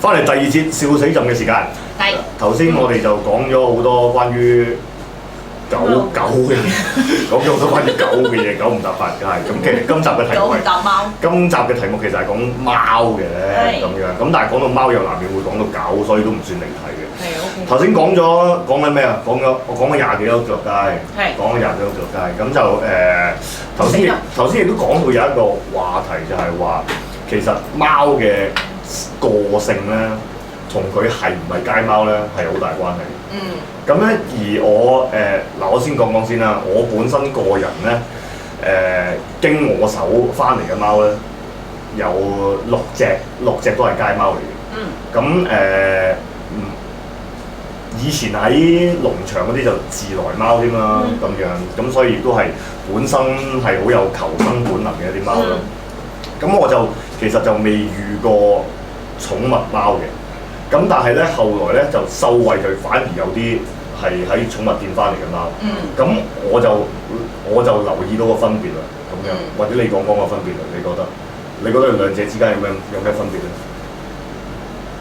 翻嚟第二節笑死朕嘅時間。係。頭先我哋就講咗好多關於狗嘅嘢，講咗好多關於狗嘅嘢，九唔搭八嘅係。咁其實今集嘅題目係今集嘅題目其實係講貓嘅咁樣。咁但係講到貓又難免會講到狗，所以都唔算離題嘅。係 OK。頭先講緊咩啊？我講咗廿幾多腳街，講咗廿幾多腳街。咁就頭先亦都講到有一個話題，就係話其實貓嘅個性咧，同佢係唔係街貓咧係好大關係。咁咧，而我先講先啦。我本身個人咧，經我手翻嚟嘅貓咧，有六隻都係街貓嚟嘅。咁以前喺農場嗰啲就自來貓添啦，咁樣，咁所以亦都係本身係好有求生本能嘅一啲貓啦。咁我就其實就未遇過寵物貓嘅。咁但係咧，後來咧就受惠佢反而有啲係喺寵物店翻嚟嘅貓。咁我就留意到個分別啦，咁樣，或者你講個分別啦，你覺得兩者之間有咩分別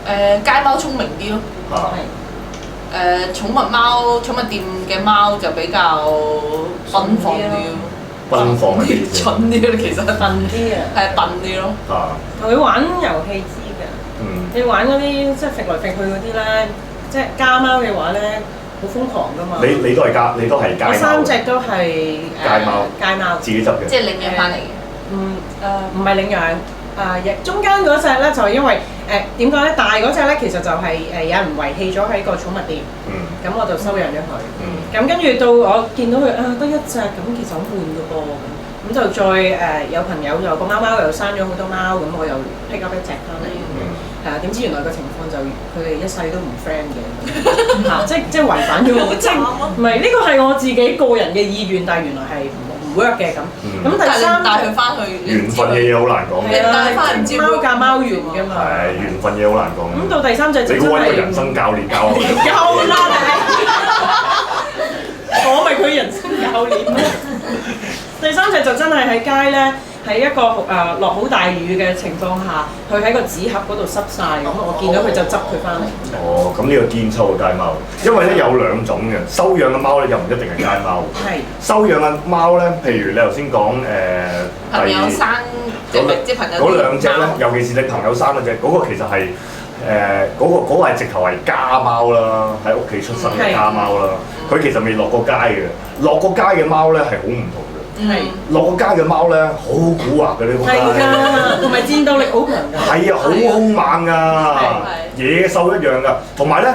咧？街貓聰明啲咯。寵物店嘅貓就比較奔放啲咯。奔放係咩意思？蠢啲咯，其實笨啲啊。係笨啲咯。同佢玩遊戲知㗎。你玩嗰啲即係揈來揈去嗰啲咧，即係家貓嘅話咧，好瘋狂㗎嘛。你都係街貓。我3隻都係街貓。自己執嘅。即係領養翻嚟嘅。唔係領養。中間嗰隻咧就係因為點講咧，大嗰隻咧其實就係有人遺棄咗喺個寵物店，咁我就收養咗佢。咁跟住到我見到佢得一隻，咁其實好悶㗎噃，咁就再有朋友就個貓又生咗好多貓，咁我又 pick up 一隻翻嚟咁樣。點知原來個情況就佢哋一世都唔 friend 嘅，即係違反咗我，即係唔係呢個係我自己個人嘅意願，但係原來係唔 work 嘅咁。咁第三帶佢翻去緣分嘅嘢好難講。係啦，即係貓教貓緣㗎嘛。係緣分嘢好難講。咁到第三隻就真係你揾個人生教練教我。夠啦你！我咪佢人生教練咯。第三隻就真係喺街咧。喺一個落好大雨嘅情況下，佢喺個紙盒嗰度濕晒，咁我見到佢就執佢翻嚟。咁呢個堅抽嘅街貓，因為咧有兩種嘅收養嘅貓咧，又唔一定係街貓。收養嘅貓咧，譬如你頭先講朋友生即朋友嗰兩隻咧，尤其是你朋友生嗰隻，嗰個其實係嗰個係直頭係家貓啦，喺屋企出生嘅家貓啦。佢其實未落過街嘅，落過街嘅貓咧係好唔同。落個街嘅貓咧，好蠱惑嘅呢個街，係㗎，同埋戰鬥力好強㗎。係啊，好兇猛㗎，野獸一樣㗎。同埋咧，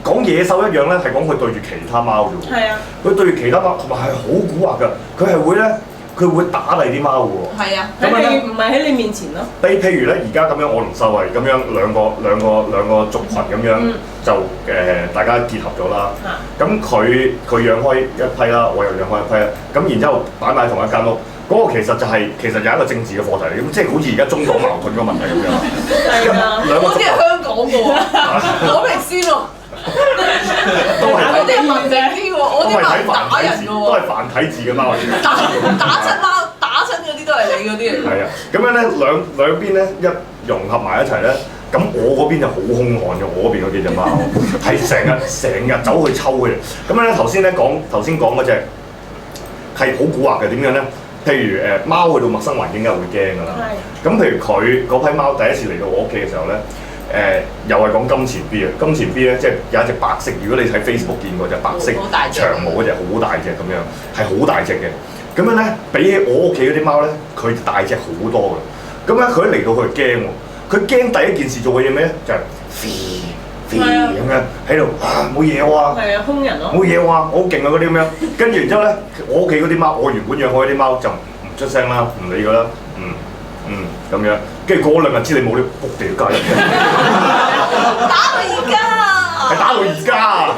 講野獸一樣咧，係講佢對住其他貓啫喎。係啊，佢對住其他貓，同埋係好蠱惑㗎。佢係會咧，佢會打第啲貓㗎喎。係啊，咁唔係喺你面前咯。譬如咧，而家咁樣，我同秀慧咁樣兩個族群咁樣，就大家結合咗啦。咁佢養開一批啦，我又養開一批啦。咁然之後擺埋同一間屋，嗰個其實有一個政治嘅課題嚟，咁即係好似而家中港矛盾嗰個問題咁樣。係啊，好似係香港嘅喎，講明先喎。都係嗰啲文靜啲喎，我啲貓打人嘅喎。都係繁體字嘅貓嚟嘅。打親嗰啲都係你嗰啲嚟。係啊，咁樣咧兩邊咧一融合埋一齊咧，咁我嗰邊就好兇悍嘅，我嗰邊嗰幾隻貓係成日走去抽嘅。咁樣咧頭先講嗰隻係好蠱惑嘅，點樣咧？譬如貓去到陌生環境梗係會驚㗎啦。咁譬如佢嗰批貓第一次嚟到我屋企嘅時候咧。又係講金錢 B 啊！金錢 B 咧，即係有一隻白色。如果你喺 Facebook 見過隻白色長毛嗰隻，好大隻咁樣，係好大隻嘅。咁樣咧，比起我屋企嗰啲貓咧，佢大隻好多嘅。咁咧，佢一嚟到佢就驚喎。佢驚第一件事做嘅嘢咩咧？就係飛咁樣喺度冇嘢喎。係啊，兇人咯。冇嘢喎，我好勁啊嗰啲咁樣。跟住然之後咧，我屋企嗰啲貓，我原本養開啲貓就唔出聲啦，唔理㗎啦，咁樣。跟住過2日知你冇啲仆地街，打到而家啊！係打到而家啊！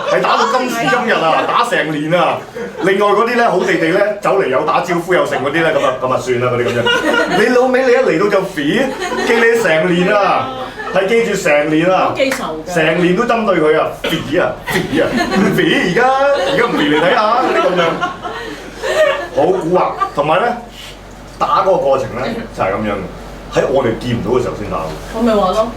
係打到今時今日啊！打成年啊！另外嗰啲咧好地地咧走嚟有打招呼有剩嗰啲咧咁啊算啦嗰啲咁樣。你老味你一嚟到就肥，記你成年啊！係記住成年啊！記仇㗎。成年都針對佢啊！肥啊！而家唔肥嚟睇下嗰啲咁樣，好蠱惑。同埋咧打嗰個過程咧就係咁樣嘅。喺我哋見唔到嘅時候先打喎。我咪話咯，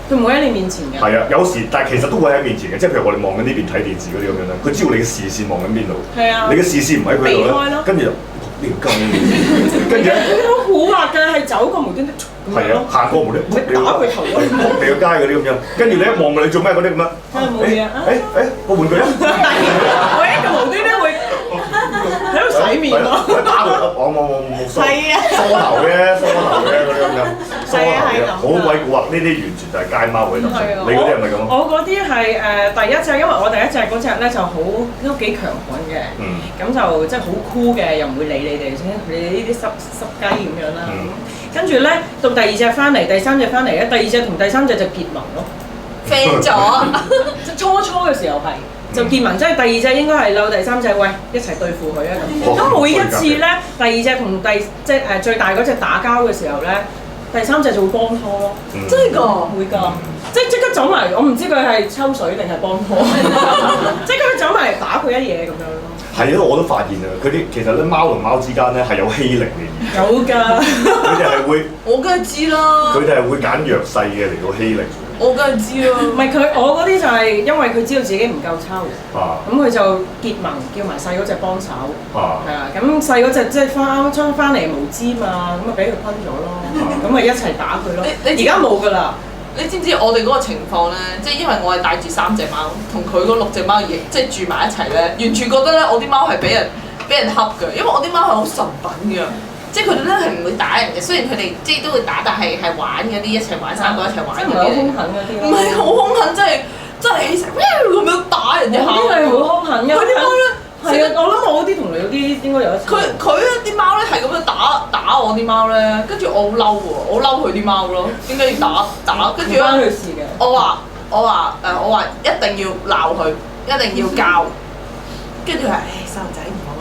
佢唔會喺你面前嘅。係啊，有時但係其實都會喺面前嘅，即係譬如我哋望緊呢邊睇電視嗰啲咁樣咧，佢知道你嘅視線望緊邊度，係啊，你嘅視線唔喺佢度咧，跟住就呢條筋，跟住咧佢好蠱惑㗎，係走過無端端係啊，行過無端你打佢頭咯，撲你個街嗰啲咁樣，跟住你一望你做咩嗰啲咁啊？冇嘢啊！個玩具啊！我一個無端端會喺度洗面咯，打佢，我冇梳係啊，梳頭嘅嗰啲咁樣，梳頭嘅，好鬼蠱惑，呢啲完全就係街貓嗰啲特性。你嗰啲係咪咁啊？我嗰啲係第一隻，因為我第一隻嗰隻咧就好都幾強悍嘅，咁就即係好酷嘅，又唔會理你哋先，你哋呢啲濕雞咁樣啦。跟住咧到第二隻翻嚟，第三隻翻嚟咧，第二隻同第三隻就結盟咯，friend 咗。即初嘅時候係。就結盟，即係第二隻應該係嬲第三隻，喂一齊對付佢啊咁。咁每一次咧，第二隻同即係最大嗰隻打交嘅時候咧，第三隻就會幫拖咯。真係㗎，會㗎，即刻走埋，我唔知佢係抽水定係幫拖，即刻走埋打佢一嘢咁樣咯。係啊，我都發現啊，佢啲其實咧貓同貓之間咧係有欺凌嘅意思。有㗎，佢哋係會，我梗係知啦。佢哋係會揀弱勢嘅嚟到欺凌。我梗係知啦。唔係我嗰啲就係因為佢知道自己唔夠抽，咁佢就結盟叫埋細嗰隻幫手，係啊，咁細嗰隻即係翻嚟無知嘛，咁咪俾佢昆咗咯，咁咪一齊打佢咯。而家冇㗎啦。你知唔知我哋嗰個情況咧？即係因為我係帶住3隻貓，同佢嗰6隻貓亦即係住埋一齊咧，完全覺得咧我啲貓係俾人恰㗎，因為我啲貓係好神品㗎。即係佢哋咧係唔會打人嘅，雖然佢哋即係都會打，但係玩嗰啲一齊玩3個一齊玩嗰啲。好兇狠嗰啲。唔係好兇狠，真係起成咁樣打人哋。嗰啲係好兇狠嘅。佢啲貓咧係啊，我諗我嗰啲同你嗰啲應該有一齊。佢啲貓咧係咁樣打我啲貓咧，跟住我好嬲喎，我嬲佢啲貓咯，點解要打？跟住咧，關佢事嘅。我話一定要鬧佢，一定要教，跟住佢話細路仔唔好。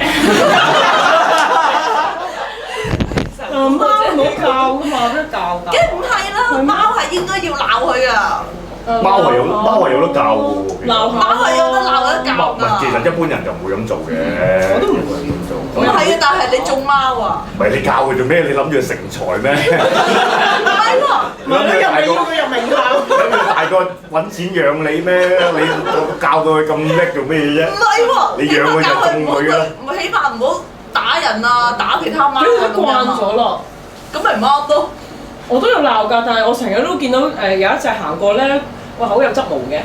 貓唔好教㗎嘛，都教㗎。梗唔係啦，貓係應該要鬧佢啊！貓係有得教嘅喎，貓係有得鬧有得教㗎。唔係，其實一般人就唔會咁做嘅。我都唔會咁做。唔係啊，但係你種貓啊！唔係你教佢做咩？你諗住成才咩？唔係喎，唔係你又未要佢入名校。諗住大個揾錢養你咩？你教到佢咁叻做咩啫？唔係喎，你養佢就種佢㗎啦。唔係起碼唔好打人啊，打其他貓啊咁樣。慣咗咯。咁咪唔啱咯。我都有鬧㗎，但係我成日都見到有一隻行過咧，哇口有執毛嘅，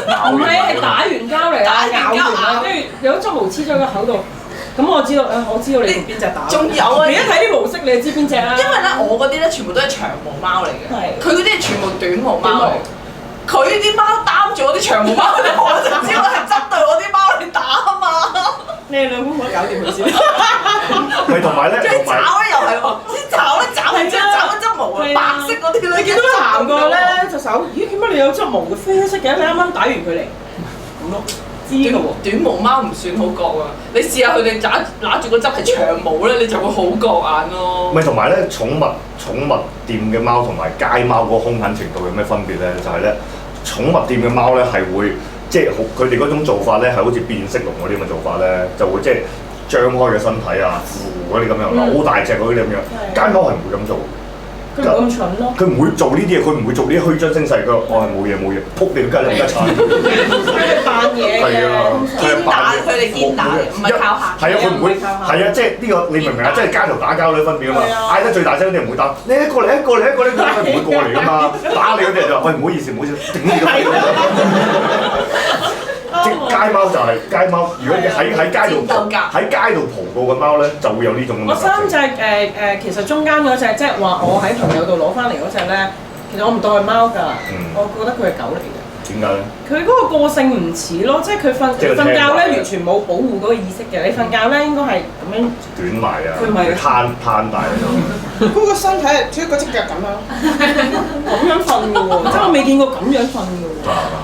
咬人，唔係打完交嚟啊，咬完啊，跟住有執毛黐咗個口度，咁我知道你同邊隻打。仲有啊！你一睇啲模式，你就知邊隻啦。因為咧，我嗰啲咧全部都係長毛貓嚟嘅，佢嗰啲係全部短毛貓嚟。佢啲貓擔住我啲長毛貓，我就知道係針對我啲貓嚟打啊嘛。你哋兩公婆搞掂佢先。咪同埋咧，最爪咧又係喎，先爪咧爪完之後爪一執毛啊，白色嗰啲咧。你見到佢行過咧隻手，咦？點解你有執毛嘅啡色嘅？你啱啱打完佢嚟，咁咯，知㗎喎。短毛貓唔算好覺啊，你試下佢哋揦住個執係長毛咧，你就會好覺眼咯。咪同埋咧，寵物店嘅貓同埋街貓嗰個兇狠程度有咩分別咧？就係咧，寵物店嘅貓咧係會即係佢哋嗰種做法咧係好似變色龍嗰啲咁嘅做法咧，就會即係張開嘅身體啊，嗰啲咁樣，好大隻嗰啲咁樣。街貓係唔會咁做。佢唔會咁蠢咯。佢唔會做呢啲嘢，佢唔會做呢啲虛張聲勢。佢話：我係冇嘢，撲你個街，你唔得鏟。佢哋扮嘢嘅。係啊，佢哋堅打，唔係靠嚇。係啊，佢唔會係啊，即係呢個你明唔明啊？即係街頭打交嗰啲分別啊嘛。嗌得最大聲嗰啲唔會打，你一個嚟，佢唔會過嚟噶嘛。打你嗰啲人就話：喂，唔好意思，頂你個肺。即街貓就係街貓，如果喺街度蒲過嘅貓咧，就會有呢種咁嘅特性。我3隻其實中間嗰隻即係話我喺朋友度攞翻嚟嗰隻咧，其實我唔當係貓㗎，我覺得佢係狗嚟嘅。點解咧？佢嗰個性唔似咯，即係佢瞓覺咧完全冇保護嗰個意識嘅。你瞓覺咧應該係咁樣捲埋啊，佢咪攤大喺度。嗰個身體係似嗰隻腳咁樣，咁樣瞓嘅喎，即係我未見過咁樣瞓嘅喎。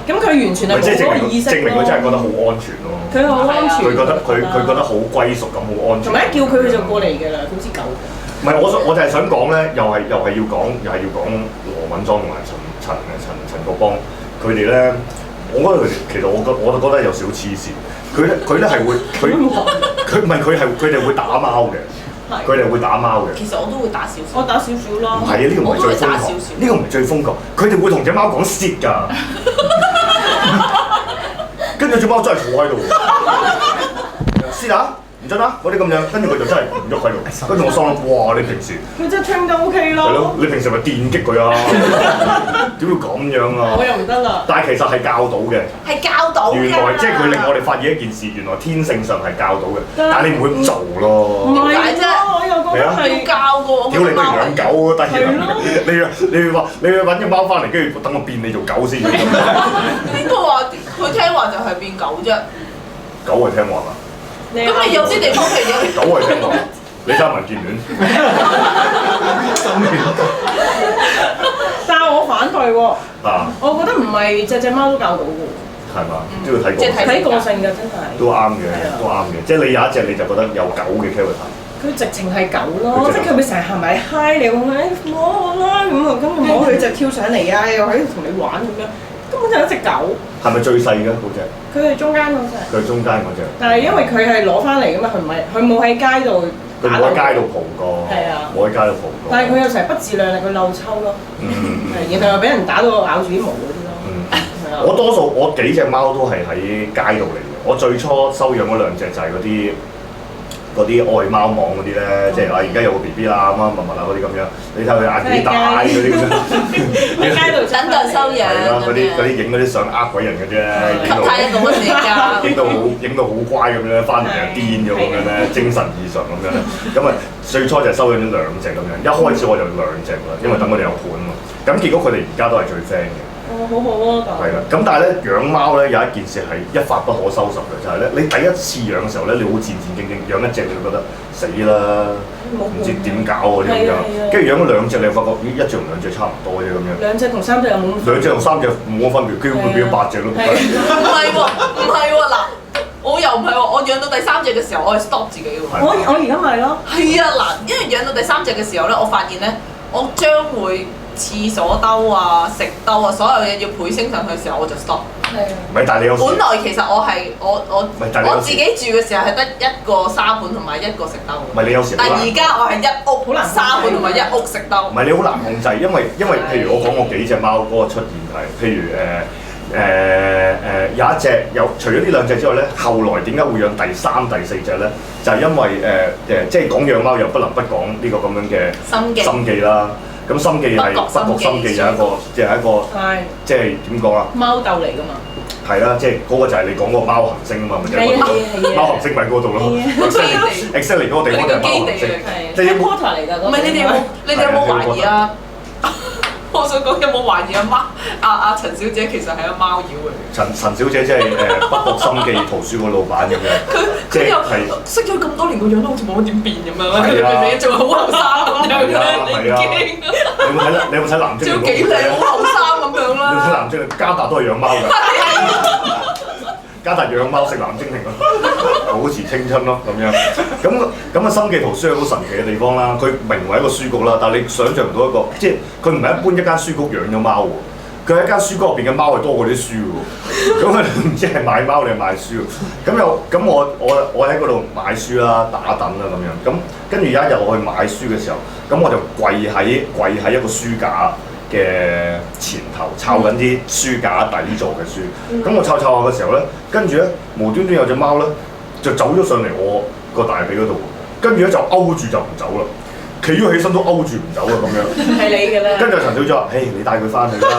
咁佢完全係冇嗰個意識咯。證明佢真係覺得好安全咯。佢好安全。佢覺得好歸屬感，好安全。同埋一叫佢就過嚟㗎啦，好似狗。唔係，我就係想講咧，又係要講羅敏莊同埋陳國邦。佢哋咧，我覺得佢哋其實我就覺得有少少黐線。佢咧係會佢哋會打貓嘅，佢哋會打貓嘅。其實我都會打少少。我打少少唔咯。係啊，呢個唔係最瘋狂，我都會打少少呢個唔係最瘋狂，佢哋會同隻貓講 sit 㗎，跟住隻貓真係坐喺度，sit 啊！唔準啦，嗰啲咁樣，跟住佢就真係唔喐喺度。跟住我心諗，哇！你平時佢真係 train 得 OK 咯。係咯，你平時咪電擊佢啊？點會咁樣啊？我又唔得啦。但係其實係教到嘅。係教到㗎。原來即係佢令我哋發現一件事，原來天性上係教到嘅，但係你唔會咁做咯。唔係啫，我又覺得要係教過。屌你不如養狗得意啦！係你要揾隻貓翻嚟，跟住等我變你做狗先。邊個話佢聽話就係變狗啫？狗係聽話㗎。咁你有啲地方係有。狗係聽話，你睇民建聯。但係我反對喎。啊！我覺得唔係隻貓都教到嘅。係嘛？都要睇個性。睇個性㗎，真係。都啱嘅，都啱嘅。即係你有一隻你就覺得有狗嘅 character。佢直情係狗咯，即係佢會成日行埋嗨你，摸我啦咁啊，跟住摸佢就跳上嚟啊，又喺度同你玩咁樣，根本就係一隻狗。係咪最細嘅嗰隻？佢係中間嗰隻。佢係中間嗰隻。但係因為佢係攞翻嚟㗎嘛，佢冇喺街度佢冇喺街度蒲過。係啊。冇喺街度蒲過。但係佢又成日不自量力，佢漏抽咯。係，然後又俾人打到咬住啲毛嗰啲咯。係啊。我幾隻貓都係喺街度嚟嘅。我最初收養嗰兩隻就係嗰啲愛貓網嗰啲咧，即係而家有個 BB 啦，乜乜啊嗰啲咁樣，你睇佢眼幾大嗰啲咁樣，喺街度等待收養。係啦，嗰啲影嗰啲相呃鬼人嘅啫，吸太一個乜嘢㗎？影到好乖咁樣，翻嚟又癲咗咁樣咧，精神異常咁樣咧，咁啊最初就收養咗兩隻咁樣，一開始我就兩隻啦，因為等佢哋有伴啊嘛，咁結果佢哋而家都係最 friend 嘅。哦，好好啊，係啦，咁但係咧養貓咧有一件事係一發不可收拾嘅，就係咧你第一次養嘅時候咧，你好戰戰兢兢，養一隻你會覺得死啦，唔知點搞喎啲咁樣，跟住養咗兩隻你又發覺咦一隻同兩隻差唔多啫咁樣。兩隻同三隻有冇？兩隻同三隻冇乜分別，佢會變咗8隻咯。唔係喎嗱，我又唔係喎，我養到第三隻嘅時候，我係 stop 自己喎。我而家咪咯。係啊嗱，因為養到第三隻嘅時候咧，我發現咧，我將會廁所兜啊、食兜啊，所有嘢要倍升上去嘅時候，我就 stop。係啊。唔係，但係你有時本來其實我自己住嘅時候係得一個沙盤同埋一個食兜。唔係你有時。但係而家我係一屋好難沙盤同埋一屋食兜。唔係你好難控制，因為譬如我講我幾隻貓嗰個出現係，譬如有一隻除咗呢兩隻之外咧，後來點解會養第3、第4隻咧？就係因為即係講養貓又不能不講呢個咁樣嘅心記啦。咁心記係北國心記有一個，即係即係點講啊？貓竇嚟㗎嘛。係啦，即係嗰個就係你講嗰個貓行星啊嘛，咪就係嗰度貓行星咪嗰度咯。exactly 嗰個地方就係貓行星。即係 quarter 嚟㗎。唔係你哋有冇懷疑啊？我想講有冇懷疑阿陳小姐其實係一個貓妖嚟嘅？陳小姐即係北國心記圖書館老闆咁樣。佢又識咗咁多年，個樣都好似冇乜點變咁樣。你明明仲係好後生咁樣咧，你驚？你有冇睇藍精靈？仲幾靚，好後生咁樣啦。你睇藍精靈，加達都係養貓㗎。加達養貓食藍精靈咯，保持青春咯咁樣。咁啊，心記圖書係好神奇嘅地方啦。佢名為一個書局啦，但係你想象唔到一個，即係佢唔係一般一間書局養咗貓喎。佢喺間書局入邊嘅貓係多過啲書喎。咁啊，唔知係買貓定係買書喎。咁我喺嗰度買書啦，打躉啦咁樣。咁跟住有一日我去買書嘅時候，咁我就跪喺一個書架嘅前頭抄緊啲書架底座嘅書，咁我抄下嘅時候咧，跟住咧無端端有隻貓咧就走咗上嚟我個大髀嗰度，跟住咧就勾住就唔走啦，企咗起身都勾住唔走啦咁樣。係你嘅啦。跟住陳小姐話：，你帶佢翻去啦。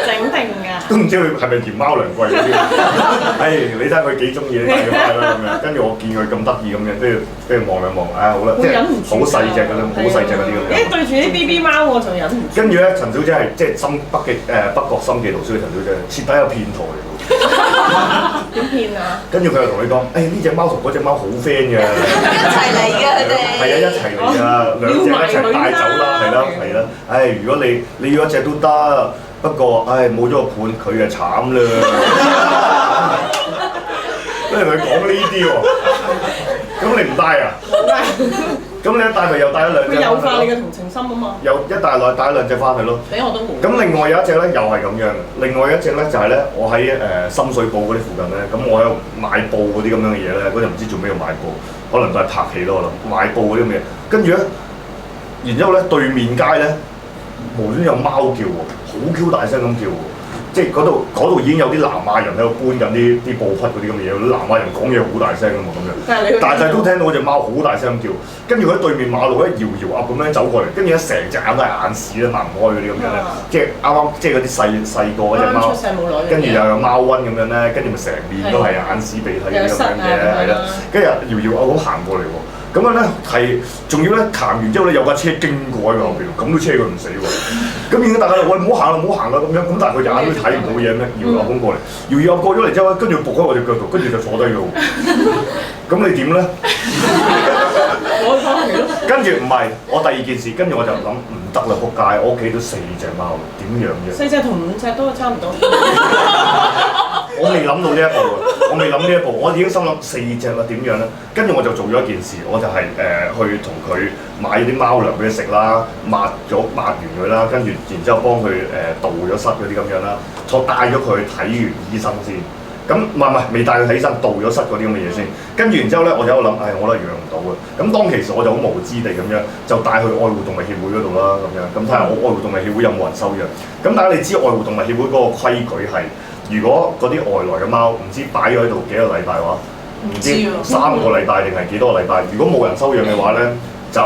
整定㗎。都唔知佢係咪嫌貓糧貴嗰啲。你睇佢幾中意，你帶佢翻去啦咁樣。跟住我見佢咁得意咁樣，跟住望兩望，好啦，即係好細隻嗰啲，好細隻嗰啲咁樣。對住啲 BB 貓我就忍唔住。跟住咧，陳小姐係即係北國心記圖書嘅陳小姐，徹底有騙徒嚟㗎。點騙啊？跟住佢又同你講：，呢隻貓同嗰隻貓好 friend 㗎，一齊嚟㗎佢哋。係啊，一齊嚟㗎，兩隻一齊帶走啦，係啦。如果你要一隻都得，不過冇咗個伴，佢就慘啦。跟住佢講呢啲喎。咁你唔帶啊？咁你一帶咪又帶咗兩隻？佢誘發你嘅同情心啊嘛。又一帶咗兩隻翻去咯。俾我都冇。咁另外有一隻咧，又係咁樣。另外一隻咧就係咧，我喺深水埗嗰啲附近咧，咁我喺度買布嗰啲咁樣嘅嘢咧，嗰陣唔知做咩要買布，可能都係拍戲咯，我諗買布嗰啲咁嘅嘢。跟住咧，然之後咧對面街咧，無端有貓叫喎，好 Q 大聲咁叫喎。即係嗰度已經有啲南亞人喺度搬緊啲布匹嗰啲咁嘅嘢，啲南亞人講嘢好大聲㗎嘛咁樣，但係都聽到嗰隻貓好大聲咁叫，跟住佢喺對面馬路咧搖搖噏咁樣走過嚟，跟住咧成隻眼都係眼屎咧擘唔開嗰啲咁樣咧，即係啱啱即係嗰啲細個嗰隻貓，跟住又有貓瘟咁樣咧，跟住咪成面都係眼屎鼻涕嗰啲咁樣嘅，係啦，跟住搖搖噏咁行過嚟喎。咁樣咧係，仲要咧行完之後咧有架車經過喺佢後邊，咁都車佢唔死喎。咁變咗大家就喂唔好行啦，唔好行啦咁樣。咁但係佢眼都睇唔到嘢咩？搖搖咁過嚟，搖搖過咗嚟之後，跟住仆喺我隻腳度，跟住就坐低咗。咁你點咧？跟住唔係，我第二件事，跟住我就諗唔得啦，仆街！我屋企都4隻貓，點養啫？4隻同5隻都差唔多。我未諗到呢一步喎，我未諗呢一步，我已經心諗4隻啦，點樣咧？跟住我就做咗一件事，我就係去同佢買啲貓糧俾佢食啦，抹完佢啦，跟住然之後幫佢導咗室嗰啲咁樣啦，我帶咗佢去睇完醫生先。咁唔係未帶佢睇醫生，導咗室嗰啲咁嘅嘢先。跟住然之後咧，我就喺度諗，我都係養唔到嘅。咁當其時我就好無知地咁樣，就帶去愛護動物協會嗰度啦，咁樣咁睇下我愛護動物協會有冇人收養。咁但係你知愛護動物協會嗰個規矩係，如果嗰啲外來嘅貓唔知擺咗喺度幾個禮拜嘅話，唔知3個禮拜定係幾多個禮拜，如果冇人收養嘅話咧，就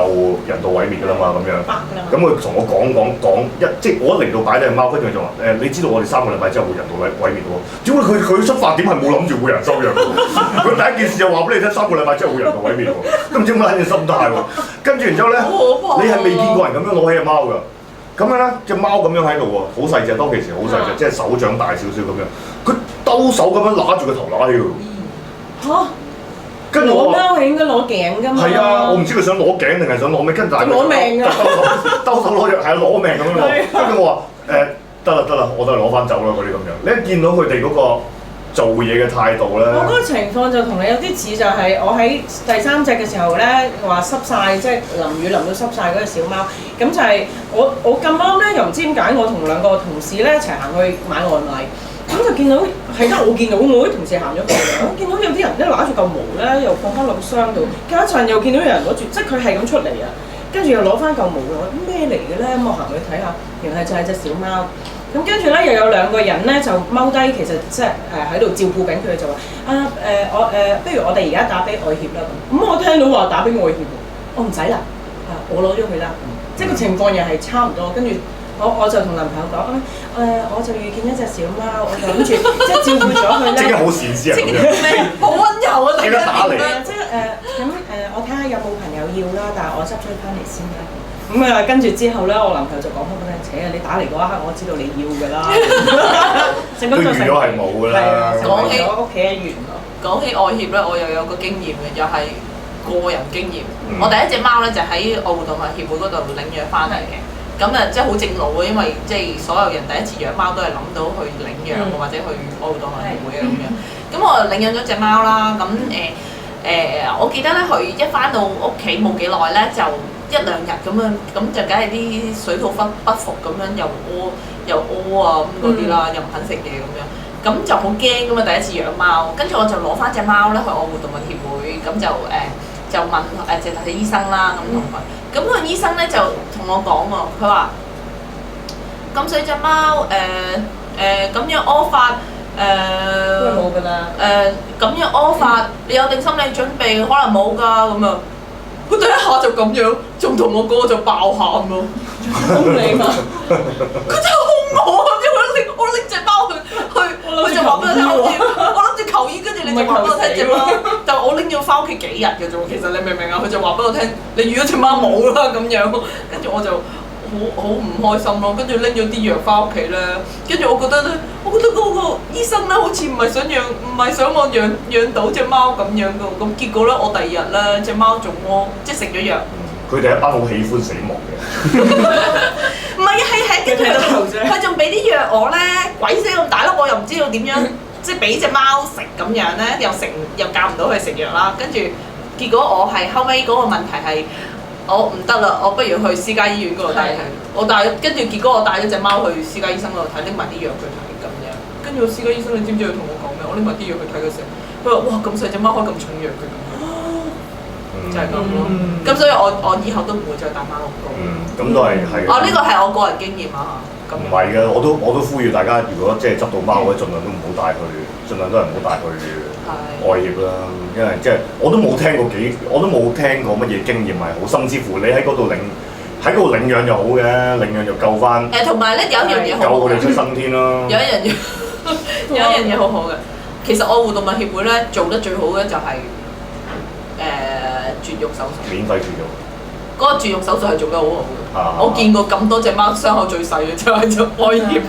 人道毀滅㗎啦嘛，咁樣。咁佢同我講即係我一嚟到擺隻貓，跟住佢就話你知道我哋3個禮拜之後會人道毀滅喎。點解佢出發點係冇諗住會人收養喎？佢第一件事就話俾你聽3個禮拜之後會人道毀滅喎，都唔知乜撚嘢心態喎。跟住然之後咧，你係未見過人咁樣攞起隻貓㗎。咁樣咧，隻貓咁樣喺度喎，好細隻，當其時好細隻，即係手掌大少少咁樣。佢兜手咁樣揦住個頭揦起喎。嚇！跟住我話貓係應該攞頸㗎嘛。係啊，我唔知佢想攞頸定係想攞咩，跟住攞命㗎。兜手攞藥係攞命咁樣攞。跟住我話得啦，我都係攞翻走啦嗰啲咁樣。你一見到佢哋嗰個做嘢嘅態度咧，我嗰個情況就同你有啲似，就係我喺第3隻嘅時候咧，話濕晒，即係淋雨淋到濕晒嗰隻小貓，咁就係我咁啱咧，又唔知點解我同2個同事咧一齊行去買外賣，咁就見到係得我見到我啲同事行咗過嚟，我見到有啲人咧揦住嚿毛咧，又放翻落個箱度，隔一陣又見到有人攞住，即係佢係咁出嚟啊，跟住又攞翻嚿毛喎，咩嚟嘅咧？咁我行去睇下，原來就係隻小貓。咁跟住咧又有2個人咧就踎低，其實即係喺度照顧緊佢，就話不如我哋而家打俾愛協啦咁。咁我聽到話打俾愛協喎，我唔使啦，我攞咗佢啦。即係個情況又係差唔多，跟住我就同男朋友講我就遇見一隻小貓，我就諗住即係照顧咗佢咧。即係好善思啊！好溫柔啊！即刻打嚟。即係我睇下有冇朋友要啦，但係我執咗佢翻嚟先啦。咁跟住之後咧，我男朋友就講翻俾我聽，你打嚟嗰一刻，我知道你要㗎啦。都預咗係冇㗎啦。講起我屋企嘅緣咯。講起愛協咧，我又有個經驗嘅，又係個人經驗。我第一隻貓咧就喺愛護動物協會嗰度領養翻嚟嘅。咁即係好正路嘅，因為即係所有人第一次養貓都係諗到去領養或者去愛護動物協會咁樣。咁我領養咗隻貓啦。咁我記得咧，佢一翻到屋企冇幾耐咧就1-2日咁樣，咁就梗係啲水土不服咁樣，又屙啊咁嗰啲啦，又唔肯食嘢咁樣，咁就好驚噶嘛！第一次養貓，跟住我就攞翻隻貓咧去愛護動物協會，咁就問就睇醫生啦，咁同佢，咁個醫生咧就同我講喎，佢話咁細隻貓咁樣屙法冇㗎啦，咁樣屙法，你有定心理準備，可能冇㗎咁啊！佢第一下就咁樣，仲同我講就爆喊咯，兇你嘛！佢真係兇我，因為我拎隻貓佢就話俾我聽，我諗住求醫，跟住你就話俾我聽隻貓，但係我拎咗翻屋企幾日嘅啫喎，其實你明唔明啊？佢就話俾我聽，你預咗隻貓冇啦咁樣，跟住我就好唔開心咯，跟住拎咗啲藥翻屋企咧，跟住我覺得嗰個醫生咧好似唔係想我養到隻貓咁樣噶，咁結果咧我第2日咧隻貓仲屙，即係食咗藥。佢哋一班好喜歡死亡嘅。唔係係跟住佢仲俾啲藥我咧，鬼死咁大粒，我又唔知道點樣，即係俾隻貓食咁樣咧，又教唔到佢食藥啦，跟住結果我係後尾嗰個問題係我唔得啦，我不如去私家醫院嗰度睇。我跟住結果我帶咗隻貓去私家醫生嗰度睇，拎埋啲藥佢睇咁樣。跟住個私家醫生你知唔知佢同我講咩？我拎埋啲藥去睇嘅時候，佢話：哇咁細隻貓開咁重藥嘅咁樣，就係咁咯。咁所以我以後都唔會再帶貓公。咁都係。哦，呢個係我個人經驗啊。唔係嘅，我都呼籲大家，如果即係執到貓嘅，盡量都唔好帶佢，盡量都係唔好帶佢外協啦。因為即係我都冇聽過乜嘢經驗係好，甚至乎你喺嗰度領養就好嘅，領養就救翻。同埋咧有一樣嘢好，救佢哋出生天咯。有一樣嘢好好嘅，其實愛護動物協會咧做得最好嘅就係絕育手術。免費絕育。嗰個絕育手術係做得好好嘅，我見過咁多隻貓傷口最細嘅就係做愛協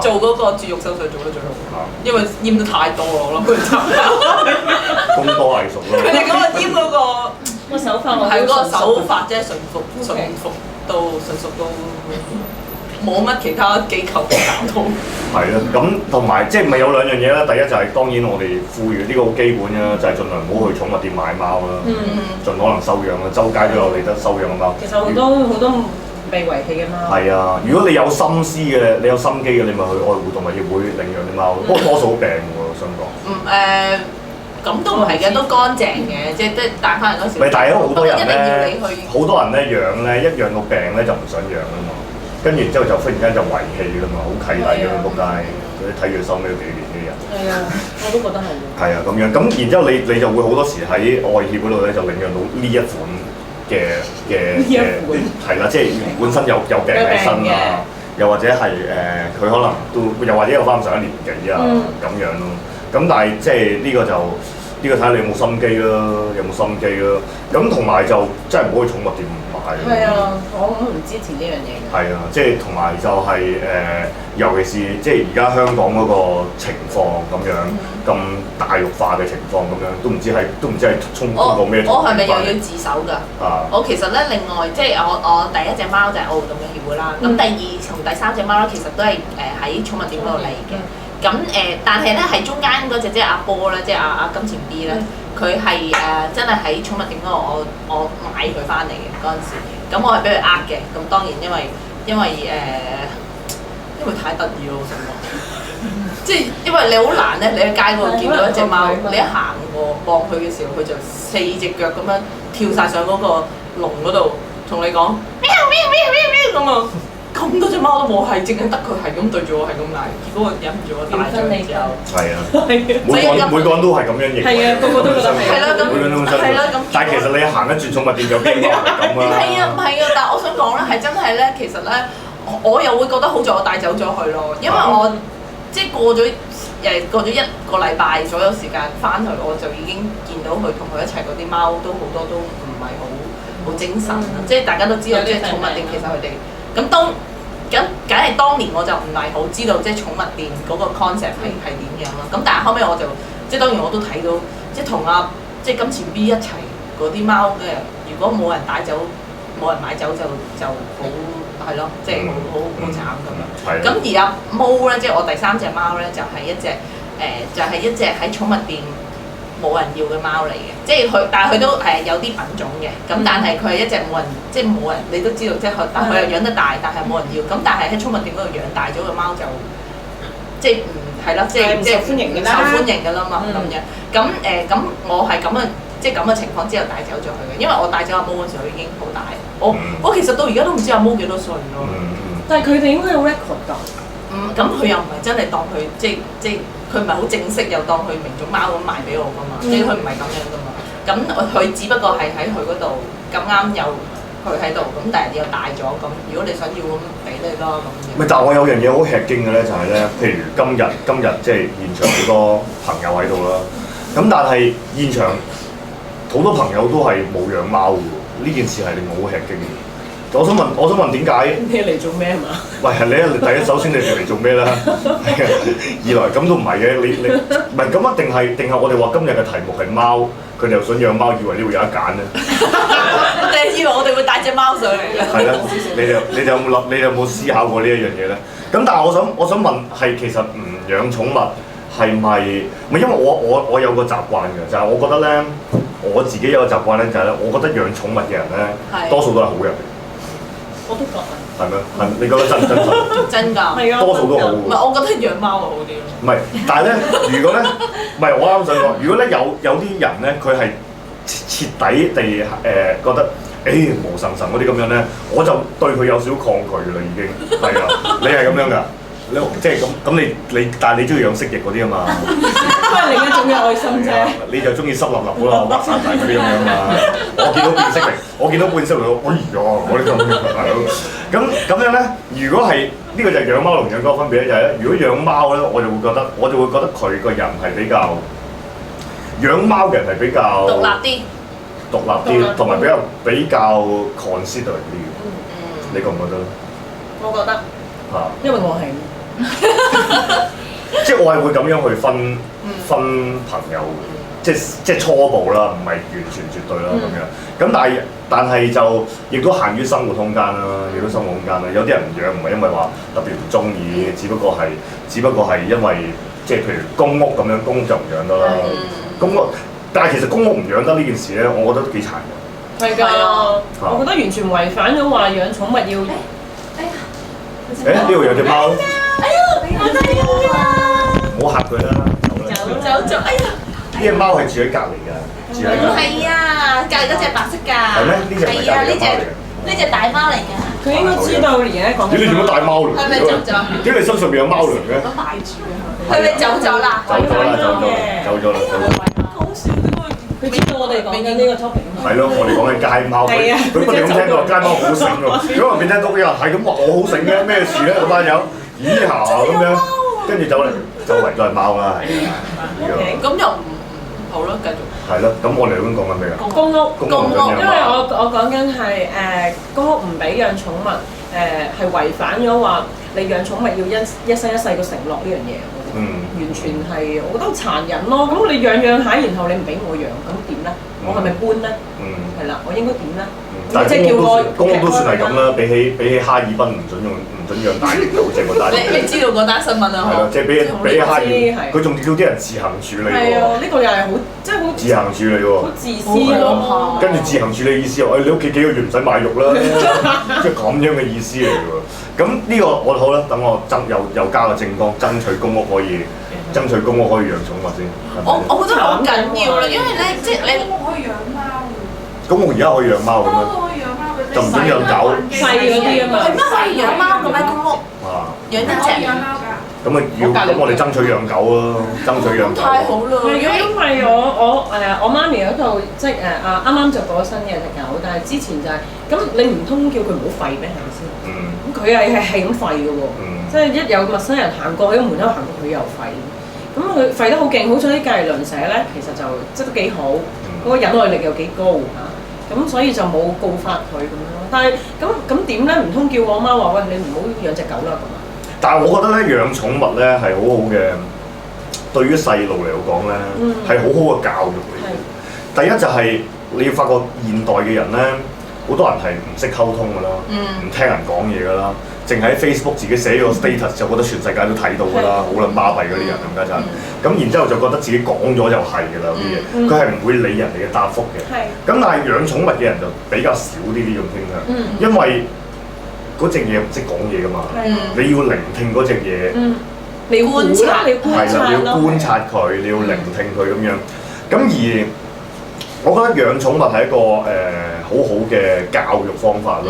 做嗰個絕育手術做得最好，因為閹得太多我諗佢就功多藝熟咯。佢哋嗰個閹嗰個手法係嗰個手法啫，純熟到冇乜其他機構嘅搞到。係啦，咁同埋即係咪有兩樣嘢啦？第一就係當然我哋呼籲呢個好基本嘅，就係盡量唔好去寵物店買貓啦，盡可能收養啦，周街都有你得收養嘅貓。其實好多被遺棄嘅貓。係啊，如果你有心思嘅，你有心機嘅，你咪去愛護動物協會領養啲貓。不過多數好病喎，我想講。咁都唔係嘅，都乾淨嘅，即係帶翻嚟嗰時。咪但係好多人咧，好多人咧養咧，一養到病咧就唔想養啊嘛。跟住之後就忽然間就遺棄㗎嘛，好契弟㗎嘛，仆街！嗰啲睇住收尾都幾年嘅人。係啊，我都覺得係。係啊，咁樣咁然之後你就會好多時喺愛協嗰度咧就領養到呢一款嘅係啦，即係本身有病喺身啊，又或者係佢可能都又或者有翻上一年紀啊咁樣咯。咁但係即係呢個就呢個睇下你有冇心機啦，有冇心機啦。咁同埋就真係唔好去寵物店買。係啊，我唔支持呢樣嘢嘅。係啊，即係同埋就係尤其是即係而家香港嗰個情況咁樣，咁大陸化嘅情況咁樣，都唔知係通過咩？我係咪又要自首㗎？我其實咧另外即係我第一隻貓就係愛護動物協會啦，咁第二同第三隻貓咧其實都係喺寵物店嗰度嚟嘅。咁但係咧喺中間嗰隻即係阿波咧，即係阿金錢 B 咧，佢係真係喺寵物店嗰度我買佢翻嚟嘅嗰陣時，咁我係俾佢呃嘅，咁當然因為太得意咯，我想講，即係因為你好難咧，你喺街嗰度見到一隻貓，你一行過望佢嘅時候，佢就四隻腳咁樣跳晒上嗰個籠嗰度，同你講喵喵喵喵喵咁啊！咁多隻貓都冇，係淨係得佢係咁對住我係咁嗌，結果我忍唔住我大聲之後。係啊，每個人都係咁樣認為。係啊，個個都覺得係。係啦，咁係啦，咁。但係其實你行一轉寵物店有邊個係咁啊？係啊，唔係啊，但係我想講咧，係真係咧，其實咧，我又會覺得好在我帶走咗佢咯，因為我即係過咗一個禮拜左右時間翻去，我就已經見到佢同佢一齊嗰啲貓都好多都唔係好精神啦，即係大家都知道，即係寵物店其實佢哋。咁梗係當年我就唔係好知道，即係寵物店嗰個 concept 係點樣啦。咁但係後尾我就即係當然我都睇到，即係同即係金錢 B 一齊嗰啲貓嘅，如果冇人帶走、冇人買走就好係咯，即係好慘咁樣。咁而阿毛咧，即係我第三隻貓咧，就係一隻喺寵物店冇人要嘅貓嚟嘅，即係佢，但係佢都有啲品種嘅，咁但係佢係一隻冇人，即係冇人，你都知道，即係佢，但佢又養得大，但係冇人要，咁但係喺寵物店嗰度養大咗嘅貓就，即係係咯，即係受歡迎㗎啦嘛咁樣，咁我係咁嘅，即係咁嘅情況之後帶走咗佢嘅，因為我帶走阿毛嗰時候已經好大，我其實到而家都唔知阿毛幾多歲咯。但係佢哋應該有 record 㗎。咁佢又唔係真係當佢即係佢唔係好正式，又當佢名種貓咁賣俾我㗎嘛，即係佢唔係咁樣㗎嘛。咁佢只不過係喺佢嗰度咁啱有佢喺度，咁但係又大咗，咁如果你想要咁俾你咯咁樣。咪但係我有樣嘢好吃驚嘅咧，就係咧，譬如今日即係現場好多朋友喺度啦，咁但係現場好多朋友都係冇養貓㗎喎，呢件事係令我好吃驚嘅。我想問點解？你嚟做咩嘛？喂，你第一首先你嚟做咩啦？係啊，二來咁都唔係嘅，你唔係咁一定係我哋話今日嘅題目係貓，佢哋又想養貓，以為呢會有得揀咧。你以為我哋會帶隻貓上嚟嘅？係啦，你哋有冇思考過呢一樣嘢咧？咁但係我想問係其實唔養寵物係咪？唔係因為我有個習慣嘅，就係、我覺得咧，我自己有個習慣咧，就係咧，我覺得養寵物嘅人咧，多數都係好人嚟。我都覺啊。係咩？係你覺得真唔真實？真㗎。係啊。多數都好。唔係，我覺得養貓會好啲咯。唔係，但係咧，如果咧，唔係我啱想講，如果咧有啲人咧，佢係徹底地覺得。無神神嗰啲咁樣咧，我就對佢有少少抗拒㗎啦，已經係啊！你係咁樣㗎，即係咁你，但係你中意養蜥蜴嗰啲啊嘛，因為另一種嘅愛心啫。你就中意濕立立嗰個白曬大嗰啲咁樣嘛。我見到變色靈，我見到變色靈，哎呀，嗰啲咁樣係咯。咁樣咧，如果係呢個就係養貓同養狗分別咧，就係咧，如果養貓咧，我就會覺得佢個人係比較養貓嘅人係比較獨立啲。獨立啲，同埋比較 consider 啲嘅，你覺唔覺得咧？我覺得嚇，因為我係，即係我係會咁樣去分朋友嘅，即係初步啦，唔係完全絕對啦咁樣。咁但係就亦都限於生活空間啦，亦都生活空間啦。有啲人唔養唔係因為話特別唔中意，只不過係因為即係譬如公屋咁樣，公屋就唔養得啦，公屋。但係其實公屋唔養得呢件事咧，我覺得都幾殘忍。係㗎，我覺得完全違反咗話養寵物要。呢度有隻貓。哎呀，我真係要啊！唔好嚇佢啦，走！哎呀！呢隻貓係住喺隔離㗎，住喺隔離。係啊，隔離嗰隻白色㗎。係咩？呢隻係隔離嘅貓嚟嘅。呢隻大貓嚟㗎。佢應該知道而家講緊。點解做乜帶貓糧？係咪走咗？點解你身上邊有貓糧嘅？都帶住啊！係咪走咗啦？走咗啦！好笑點解？佢知道我哋講緊呢個 topic 啊嘛。係咯，我哋講緊街貓，佢不斷咁聽到街貓好醒喎。如果人哋聽到啲人係咁話我好醒嘅，咩事咧？嗰班友，咦下咁樣，跟住周圍都係貓啦，係啊。咁又唔好啦，繼續。係咯，咁我哋咁講緊咩啊？公屋，因為貓。我講緊係公屋唔俾養寵物，係違反咗話你養寵物要一生一世個承諾呢樣嘢。完全係，我覺得好殘忍咯。咁你養下，然後你唔俾我養，咁點咧？我係咪搬咧？係啦，我應該點咧？但係公屋都算係咁啦，比起哈爾濱唔準養大型狗隻嗰單。你知道嗰單新聞啊？係咯，即係比起哈爾，佢仲叫啲人自行處理喎。係啊，呢個又係好，即係好自行處理喎。好自私咯。跟住自行處理意思話，你屋企幾個月唔使買肉啦，即係咁樣嘅意思嚟嘅喎。咁呢個我好啦，等我又加個政綱，爭取公屋可以養寵物先。我覺得好緊要啦，因為咧，即係你可以養貓。公屋而家可以養貓咁樣，就唔准養狗。細嗰啲啊嘛。係咩可以養貓嘅咩公屋？養一隻。咁我哋爭取養狗咯，爭取養狗。太好啦！因為我媽咪嗰度即係啱啱就過咗身嘅隻狗，但係之前就係咁，你唔通叫佢唔好吠咩？係咪先？咁佢係咁吠嘅喎，即係一有陌生人行過喺個門口行過，佢又吠。咁佢吠得好勁，好彩啲隔離鄰舍咧，其實就即係都幾好，嗰個忍耐力又幾高嚇。咁所以就冇告發佢咁樣咯。但係咁點咧？唔通叫我媽話喂，你唔好養隻狗啦咁啊？但係我覺得咧，養寵物咧係好好嘅，對於細路嚟講咧係好好嘅教育嚟嘅。第一就係你要發覺現代嘅人咧，好多人係唔識溝通㗎啦，唔聽人講嘢㗎啦，淨喺 Facebook 自己寫咗個 status 就覺得全世界都睇到㗎啦，好撚巴閉嗰啲人咁家陣。咁然之後就覺得自己講咗就係㗎啦啲嘢，佢係唔會理人哋嘅答覆嘅。咁但係養寵物嘅人就比較少呢啲咁傾向，因為嗰隻嘢唔識講嘢㗎嘛，你要聆聽嗰隻嘢，你要觀察，係啦，你要觀察佢，你要聆聽佢咁樣。咁而我覺得養寵物係一個好好嘅教育方法咯。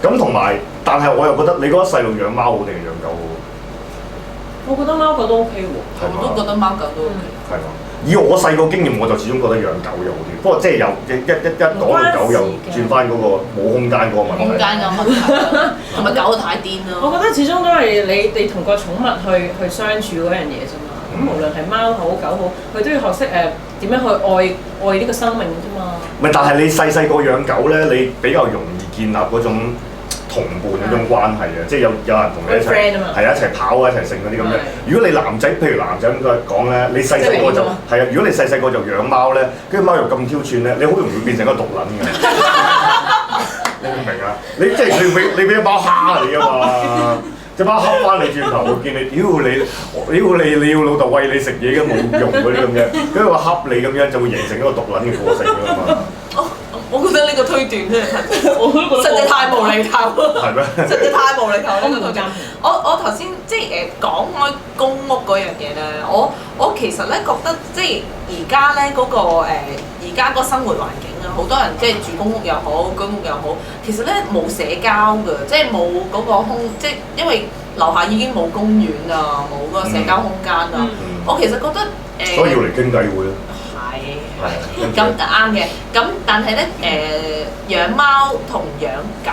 咁同埋，但係我又覺得，你覺得細路養貓好定係養狗好？我覺得貓狗都 OK 喎。我都覺得貓狗都 OK。係嘛？以我細個經驗，我就始終覺得養狗又好啲。不過即係有一講到狗又轉翻嗰個冇空間嗰個問題。空間嘅問題，同埋狗太癲啦。我覺得始終都係你同個寵物去相處嗰樣嘢啫嘛。咁無論係貓好狗好，佢都要學識點樣去愛呢個生命啫嘛。唔係，但係你細個養狗咧，你比較容易建立嗰種同伴嗰種關係嘅，即係有人同你一齊係一齊跑啊，一齊剩嗰啲咁樣。如果你男仔，譬如男仔咁講咧，你細個就係啊，如果你細個就養貓咧，跟住貓又咁挑寸咧，你好容易變成一個毒撚嘅。你明唔明啊？你即係你俾隻貓蝦你啊嘛！隻貓恰翻你轉頭，會見你，你要老豆餵你食嘢嘅冇用嗰啲咁嘅，跟住話恰你咁樣就會形成一個毒撚嘅個性㗎嘛。我覺得呢個推斷真係實在太無厘頭。係咩？實在太無厘頭呢個推斷。我唔贊同。我頭先即係講開公屋嗰樣嘢咧，我其實咧覺得即係而家咧嗰個而家個生活環境啊，好多人即係住公屋又好，居屋又好，其實咧冇社交㗎，即係冇嗰個即係因為樓下已經冇公園啊，冇嗰個社交空間啊。我其實覺得所以要嚟傾偈會咯。係咁啱嘅，咁但係咧養貓同養狗，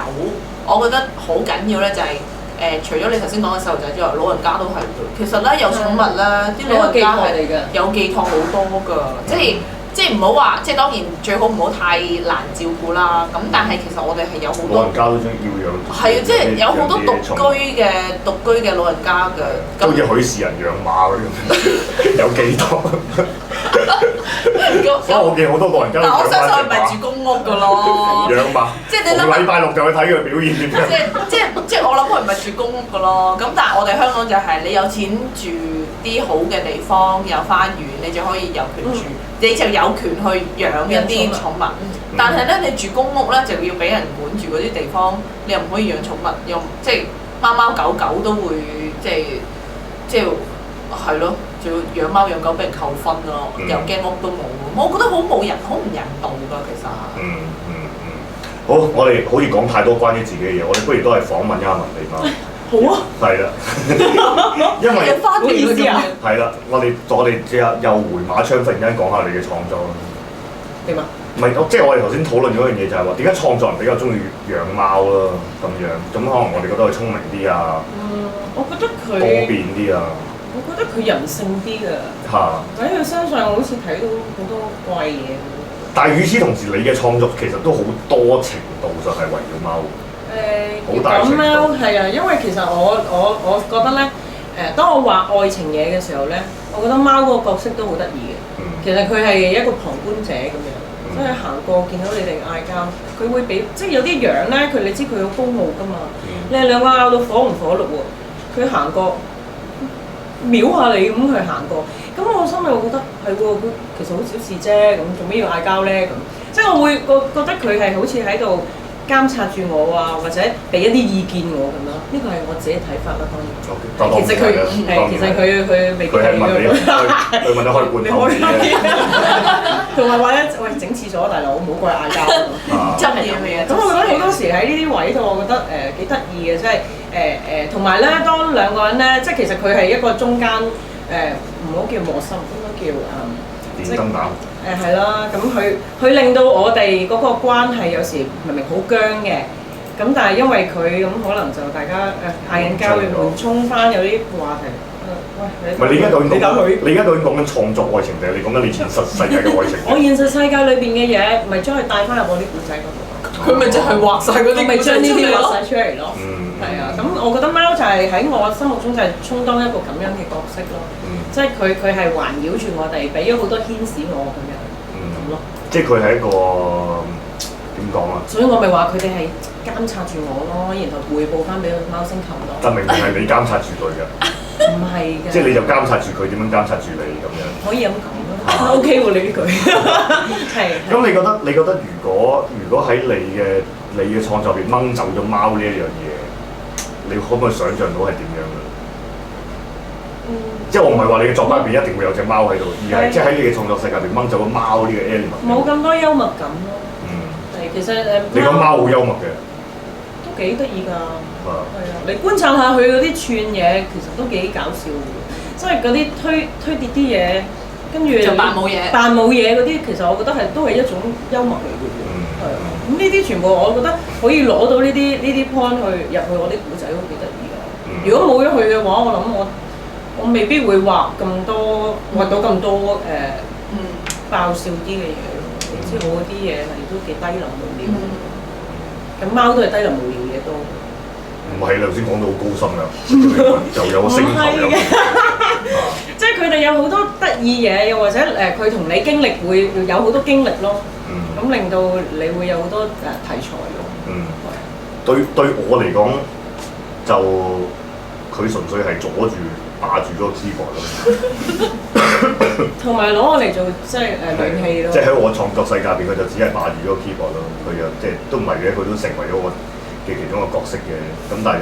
我覺得好緊要咧，就係除咗你頭先講嘅細路仔之外，老人家都係嘅。其實咧有寵物咧，啲老人家係有寄託好多㗎，即係唔好話，即係當然最好唔好太難照顧啦。咁但係其實我哋係有好多老人家都想要養。係啊，即係有好多獨居嘅老人家㗎。好似許氏人養馬嗰啲咁，有寄託。我見好多老人家都養馬。但我相信佢唔係住公屋㗎咯。養馬。即係你諗。禮拜六就去睇佢表現點樣。即係我諗佢唔係住公屋㗎咯。咁但係我哋香港就係你有錢住啲好嘅地方，有花園，你就可以有權住。你就有權去養一啲寵物，但係咧你住公屋咧就要俾人管住嗰啲地方，你又唔可以養寵物，又即係貓貓狗狗都會即係係咯，仲要養貓養狗俾人扣分咯，又驚屋都冇，我覺得好冇人，好唔人道㗎其實。好，我哋好似講太多關於自己嘅嘢，我哋不如都係訪問一下文地貓。好啊。係啦，因為有花期嗰啲啊。係啦，我哋即係又回馬槍，忽然間講下你嘅創作啦。點啊？唔係，即係我哋頭先討論嗰樣嘢就係話，點解創作人比較中意養貓啦咁樣？咁可能我哋覺得佢聰明啲啊，我覺得佢多變啲啊。我覺得佢人性啲㗎。嚇！喺佢身上好似睇到好多怪嘢。但係與此同時，你嘅創作其實都好多程度上係圍繞貓。講貓係啊，因為其實我覺得咧，當我畫愛情嘢嘅時候咧，我覺得貓嗰個角色都好得意嘅。其實佢係一個旁觀者咁樣，即係行過見到你哋嗌交，佢會俾即係有啲樣咧，你知佢好高傲㗎嘛。你哋兩個拗到火唔火綠喎，佢行過秒下你咁佢行過，咁我心裏會覺得係喎，佢其實好小事啫，咁做咩要嗌交咧？咁即係我會覺得佢係好似喺度監察住我啊，或者俾一啲意見我咁咯。呢個係我自己睇法啦，當然。其實佢未必係咁。佢問得開罐頭嘅。同埋話咧，喂，整廁所大佬，唔好過嚟嗌交。真係咁嘅。咁我覺得好多時喺呢啲位度，我覺得幾得意嘅，即係同埋咧，當兩個人咧，即係其實佢係一個中間唔好叫磨心，應該叫電燈膽。係啦，咁佢令到我哋嗰個關係有時明明好僵嘅，咁但係因為佢咁可能就大家嗌緊交，要緩衝翻有啲話題。喂，唔係你而家究竟講緊創作愛情定係你講緊你現實世界嘅愛情？我現實世界裏邊嘅嘢，咪將佢帶翻入我啲故仔嗰度。佢咪就係畫晒嗰啲，咪將呢啲畫晒出嚟咯。係啊，咁我覺得貓就係喺我心目中就係充當一個咁樣嘅角色咯。即係佢係環繞住我哋，俾咗好多牽使我咁樣咁咯。即係佢係一個點講啊？所以我咪話佢哋係監察住我咯，然後匯報翻俾貓星球咯。但明明係你監察住佢嘅。唔係嘅。即係你就監察住佢點樣監察住你咁樣。可以咁講咯。OK 喎，你呢句。係。咁你覺得如果喺你嘅創作入邊掹走咗貓呢一樣嘢，你可唔可以想像到係點樣嘅？即係我唔係話你嘅作品入邊一定會有隻貓喺度，而係即係喺你嘅創作世界入邊掹走咗貓呢個 element。冇咁多幽默感咯。其實你講貓好幽默嘅。都幾得意㗎。係啊，你觀察下佢嗰啲串嘢，其實都幾搞笑嘅。即係嗰啲推跌啲嘢，跟住就扮冇嘢。扮冇嘢嗰啲，其實我覺得都係一種幽默嚟嘅喎。係啊，咁呢啲全部我覺得可以攞到呢啲 point 入去我啲古仔都幾得意㗎。如果冇咗佢嘅話，我諗我未必會畫到咁多爆笑啲嘅嘢咯。你知我嗰啲嘢係都幾低能無聊，咁貓都係低能無聊嘢多。唔係，你頭先講到好高深㗎，就有個星球有。即係佢哋有好多得意嘢，又或者佢同你經歷會有好多經歷咯。咁令到你會有好多題材咯。對我嚟講就佢純粹係阻住霸住嗰個 keyboard 咯，同埋攞我嚟做即係暖氣咯。即係喺我創作世界入邊，佢就只係霸住嗰個 keyboard 咯。佢又即係都唔係嘅，佢都成為咗我嘅其中一個角色嘅。咁但係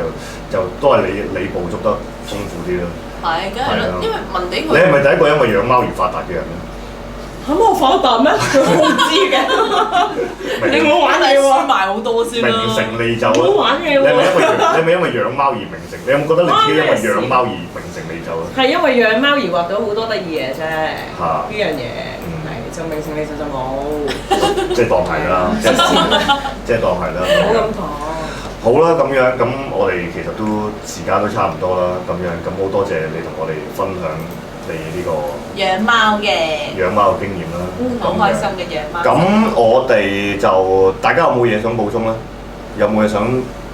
就都係你捕捉得豐富啲咯。係，梗係啦，因為文地佢。你係咪第一個因為養貓而發達嘅人咧？咁我發達咩？我唔知嘅。你唔好玩嘢喎！輸埋好多先啦。名成利就啊！唔好玩嘢喎！你係咪因為養貓而名成？你有冇覺得你自己因為養貓而名成利就啊？係因為養貓而畫到好多得意嘢啫。嚇！呢樣嘢係就名成利就冇。即係當係啦，即係當係啦。唔好咁講。好啦，咁樣咁我哋其實都時間都差唔多啦，咁樣咁好多謝你同我哋分享你呢個養貓嘅經驗啦，好開心嘅養貓。咁我哋就大家有冇嘢想補充咧？有冇嘢想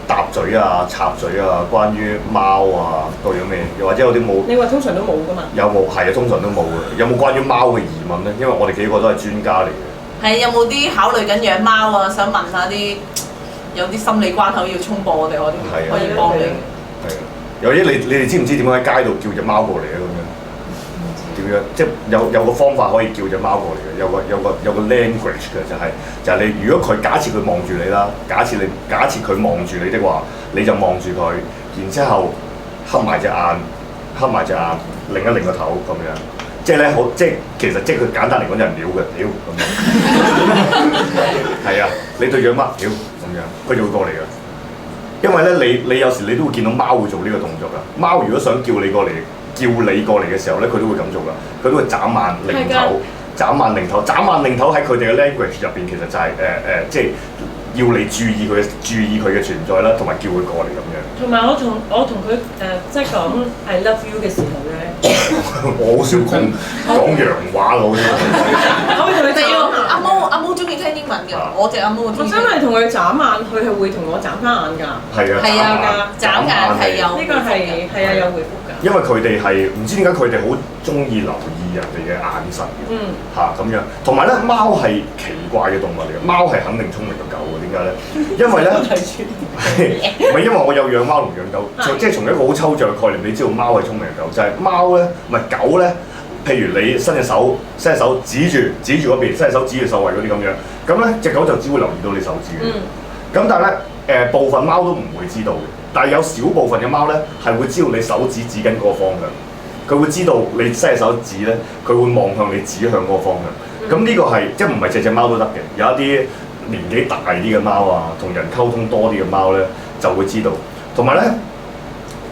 搭嘴啊、插嘴啊？關於貓啊，各樣咩？又或者有啲冇？你話通常都冇噶嘛？有冇？係啊，通常都冇嘅。有冇關於貓嘅疑問咧？因為我哋幾個都係專家嚟嘅。係有冇啲考慮緊養貓啊？想問下啲有啲心理關口要衝破我哋，我哋可以幫你。係啊，有啲你哋知唔知點樣喺街度叫隻貓過嚟啊？咁樣點樣？即係有個方法可以叫隻貓過嚟嘅，有個 language 嘅，就係你如果佢假設佢望住你啦，假設佢望住你的話，你就望住佢，然之後黑埋隻眼，擰一擰個頭咁樣。即係咧，即係其實即係佢簡單嚟講就係撩嘅，撩咁樣。係啊，你對養貓撩咁樣，佢就會過嚟㗎。因為咧，你有時你都會見到貓會做呢個動作㗎。貓如果想叫你過嚟嘅時候咧，佢都會咁做㗎。佢都會眨眼擰頭，眨眼擰頭喺佢哋嘅 language 入邊，其實就係即係要你注意佢嘅存在啦，同埋叫佢過嚟咁樣。同埋我同佢即係講 I love you 嘅時候咧，我好少講洋話佬啫。我會同佢眨阿毛中意聽英文嘅，我隻阿毛我真係同佢眨眼，佢係會同我眨翻眼㗎。係啊，眨眼係有呢個係啊有回覆㗎。因為佢哋係唔知點解佢哋好中意留意人哋嘅眼神嘅，咁樣。同埋咧，貓係奇怪嘅動物嚟嘅，貓係肯定聰明過狗嘅。點解咧？因為咧，唔係因為我有養貓同養狗，即係從一個好抽象嘅概念，你知道貓係聰明嘅狗，就係貓咧，唔係狗咧。譬如你伸隻手指住嗰邊，伸隻手指住手圍嗰啲咁樣，咁咧隻狗就只會留意到你手指嘅。咁但係咧，部分貓都唔會知道嘅，但係有少部分嘅貓咧係會知道你手指指緊嗰個方向，佢會知道你伸隻手指咧，佢會望向你指向嗰個方向。咁呢個係即係唔係隻貓都得嘅，有一啲年紀大啲嘅貓啊，同人溝通多啲嘅貓咧就會知道。同埋咧，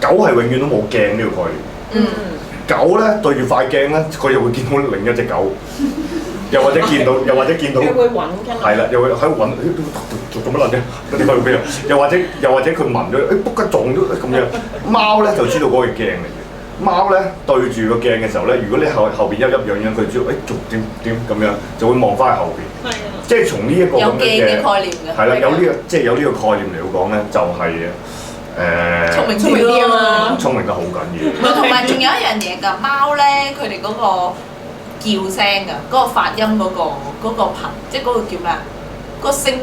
狗係永遠都冇鏡呢個概念。狗咧對住塊鏡咧，佢又會見到另一隻狗，又或者見到，佢會揾㗎。係啦，又會喺度揾，做乜撚啫？嗰啲喺度邊啊？又或者佢聞咗，卜吉撞咗咁樣。貓咧就知道嗰個係鏡嚟嘅。貓咧對住個鏡嘅時候咧，如果你後邊一樣，佢知道做點咁樣，就會望翻喺後邊。係啊。即係從呢一個咁樣嘅概念嘅。係啦，有呢個即係有呢個概念嚟講咧，就係。聰明啲啊嘛，聰明得好緊要。同埋仲有一樣嘢㗎，貓咧佢哋嗰個叫聲㗎，嗰個發音嗰個頻，即係嗰個叫咩啊？嗰個聲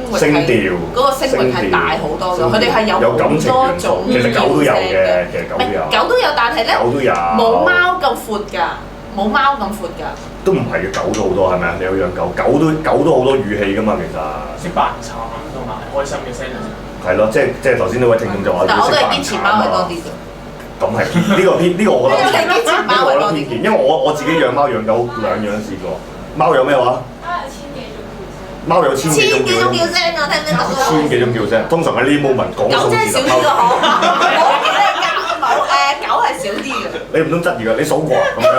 調，嗰個聲域係大好多㗎。佢哋係有好多種。其實狗都有嘅，狗都有，但係咧冇貓咁闊㗎，冇貓咁闊㗎。都唔係嘅，狗都好多係咪啊？你有養狗，狗都好多語氣㗎嘛，其實。識扮慘同埋開心嘅聲。係咯，即係頭先呢位聽眾就話，但我都係堅持貓係多啲嘅。咁係呢個我覺得係堅持貓係多啲。因為我自己養貓養狗兩樣試過。貓有咩話？貓有千幾種叫聲啊！聽唔聽到？千幾種叫聲，通常喺呢 moment 講數字就溝。狗係少啲嘅。你唔通質疑㗎？你數過咁樣？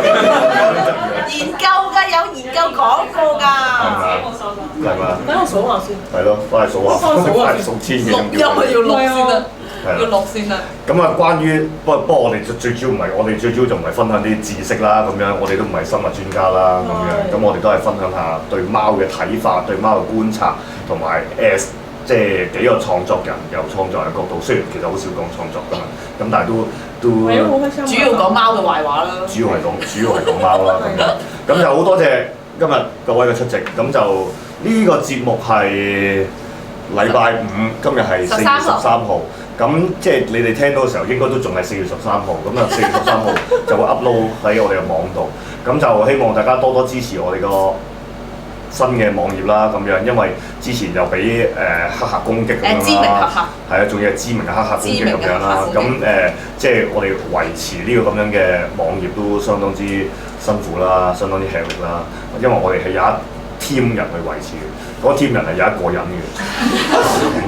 研究㗎，有研究講過㗎。係嘛？等我數下先。係咯，翻去數下，數千幾種叫聲。因為要錄先啦，要錄先啦。咁啊，關於不過我哋最主要唔係，我哋最主要就唔係分享啲知識啦，咁樣我哋都唔係生物專家啦，咁樣咁我哋都係分享下對貓嘅睇法、對貓嘅觀察，同埋即係幾個創作人由創作人嘅角度，雖然其實好少講創作㗎嘛，咁但係都主要講貓嘅壞話啦。主要係講貓啦，咁就好多謝今日各位嘅出席，咁就呢個節目係禮拜五，今日係4月13號。咁即係你哋聽到嘅時候，應該都仲係4月13號，咁啊4月13號就會 upload 喺我哋嘅網度，咁就希望大家多多支持我哋個新嘅網頁啦，咁樣，因為之前又俾黑客攻擊咁樣啦，知名黑客係啊，仲要係知名嘅黑客攻擊咁樣啦，咁即係我哋維持呢個咁樣嘅網頁都相當之辛苦啦，相當之吃力啦，因為我哋係有一 team 人去維持嘅，嗰 team 人係有一個人嘅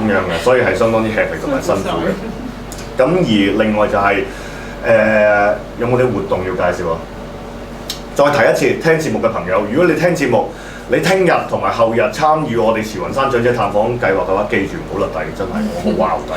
咁樣嘅，所以係相當之吃力同埋辛苦嘅。咁而另外就係、有冇啲活動要介紹啊？再提一次，聽節目嘅朋友，如果你聽節目，你聽日同埋後日參與我哋慈雲山長者探訪計劃嘅話，記住唔好甩底，真係我好淆底，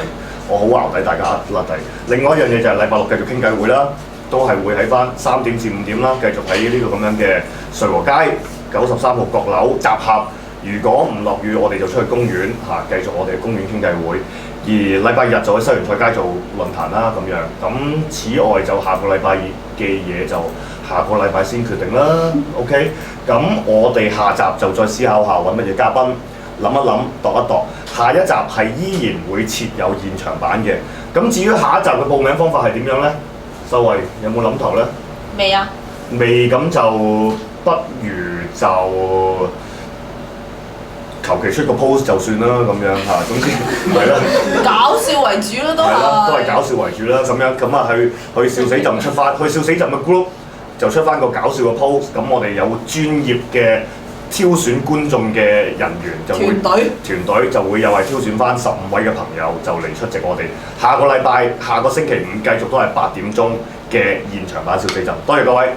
我好淆底，大家甩底。另外一樣嘢就係禮拜六繼續傾偈會啦，都係會喺翻3點至5點啦，繼續喺呢個咁樣嘅瑞和街93號閣樓集合。如果唔落雨，我哋就出去公園嚇，繼續我哋嘅公園傾偈會。而禮拜日就喺西洋菜街做論壇啦咁樣。咁此外就下個禮拜嘅嘢就下個禮拜先決定啦。OK， 咁我哋下集就再思考下揾乜嘢嘉賓，諗一諗，度一度。下一集係依然會設有現場版嘅。咁至於下一集嘅報名方法係點樣呢？秀慧有冇諗頭呢？未啊？未，咁就不如就求其出個 post 就算啦，咁樣嚇，總之係啦，搞笑為主咯，都係啦，都係係。搞笑為主啦，咁樣咁啊去笑死朕出翻，去笑死朕嘅 group 就出翻個搞笑嘅 post，咁我哋有專業嘅挑選觀眾嘅人員就會團隊就會又係挑選翻15位嘅朋友就嚟出席我哋下個禮拜下個星期五繼續都係8點鐘嘅現場版笑死朕，多謝各位。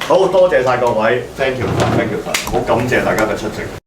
好多謝晒各位 ，thank you，好感謝大家嘅出席。